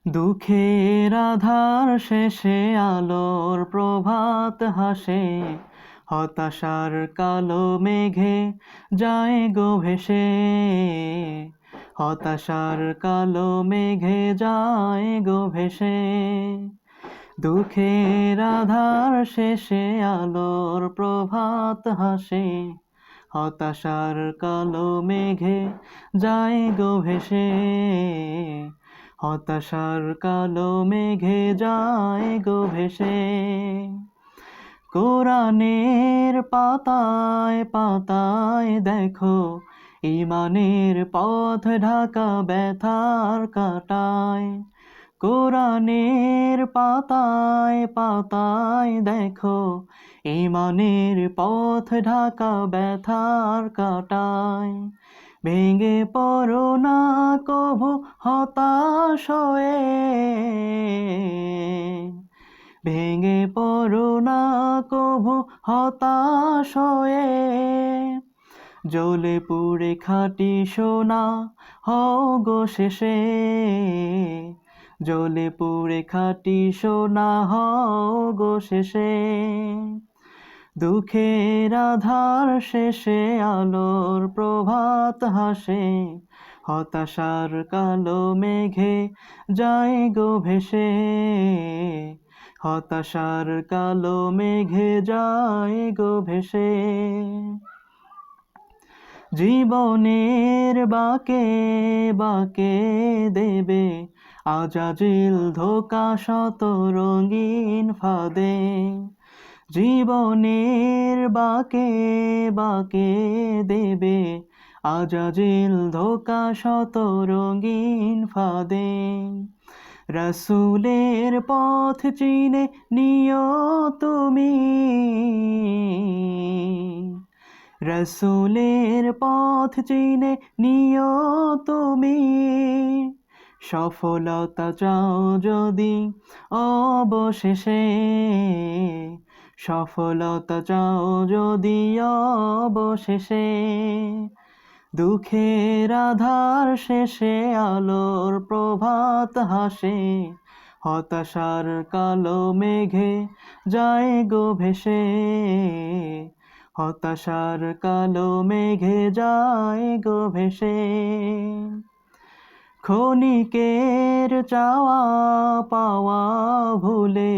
দুঃখের আধার শেষে আলোর প্রভাত হাসে, হতাশার কালো মেঘে যায় গো ভেসে। হতাশার কালো মেঘে যায় গো ভেসে। দুঃখের আধার শেষে আলোর প্রভাত হাসে, হতাশার কালো মেঘে যায় গো ভেসে। হতাশার কালো মেঘে যায় গো ভেসে। কোরআনের পাতায় পাতায় দেখো, ঈমানের পথ ঢাকা ব্যথার কাঁটায়। কোরআনের পাতায় পাতায় দেখো, ঈমানের পথ ঢাকা ব্যথার কাঁটায়। ভেঙে পড়ো না কভু হতাশ হয়ে, ভেঙে পড়ো না কভু হতাশ হয়ে। জ্বলে পুড়ে খাঁটি সোনা হও গো শেষে, জ্বলে পুড়ে খাঁটি সোনা হও গো শেষে। দুঃখের আধার শেষে আলোর প্রভাত হাসে, হতাশার কালো মেঘে যায় গো ভেসে। হতাশার কালো মেঘে যায় গো ভেসে। জীবনের বাঁকে বাঁকে দেবে আজাজিল ধোঁকা শত রঙিন ফাঁদে। জীবনের বাঁকে বাঁকে দেবে আজাজিল ধোঁকা শত রঙিন ফাঁদে। রাসূলের পথ চিনে নিও তুমি, রাসূলের পথ চিনে নিও তুমি। সফলতা চাও যদি অবশেষে, সফলতা চাও যদি অবশেষে। দুঃখের আধার শেষে আলোর প্রভাত হাসে, হতাশার কালো মেঘে যায় গো ভেসে। হতাশার কালো মেঘে যায় গো ভেসে। ক্ষণিকের চাওয়া পাওয়া ভুলে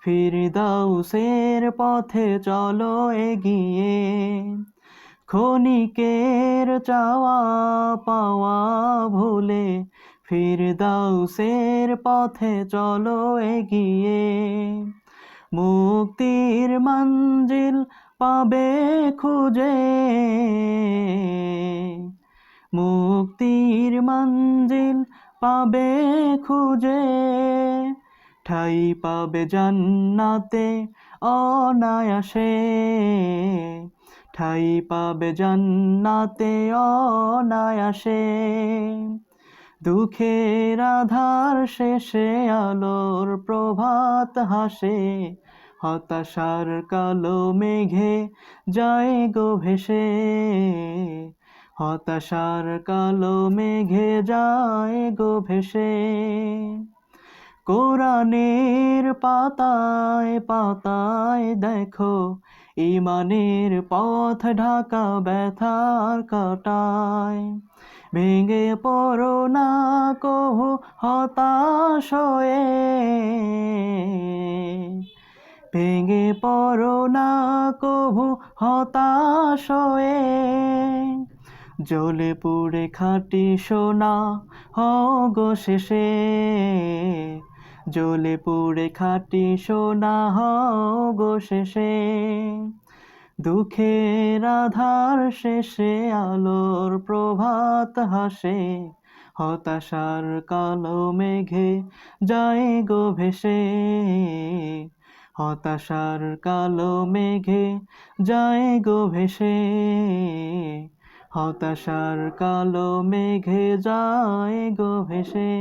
ফিরদাউসের পথে চলো এগিয়ে। ক্ষণিকের চাওয়া পাওয়া ভুলে ফিরদাউসের পথে চলো এগিয়ে। মুক্তির মঞ্জিল পাবে খুঁজে, মুক্তির মঞ্জিল পাবে খুঁজে। ঠাই পাবে জান্নাতে অনায়াসে, ঠাই পাবে জান্নাতে অনায়াসে। দুঃখের আধার শেষে আলোর প্রভাত হাসে, হতাশার কালো মেঘে যায় গো ভেসে। হতাশার কালো মেঘে যায় গো ভেসে। কোরআনের পাতায় পাতায় দেখো, ঈমানের পথ ঢাকা ব্যথার কাঁটায়। ভেঙে পড়ো না কভু হতাশ হয়ে, ভেঙে পড়ো না কভু হতাশ হয়ে। জ্বলে পুড়ে খাঁটি সোনা হও গো শেষে, জ্বলে পুড়ে খাঁটি সোনা হও গো শেষে। দুঃখের আধার শেষে আলোর প্রভাত হাসে, হতাশার কালো মেঘে যায় গো ভেসে। হতাশার কালো মেঘে যায় গো ভেসে। হতাশার কালো মেঘে যায় গো ভেসে।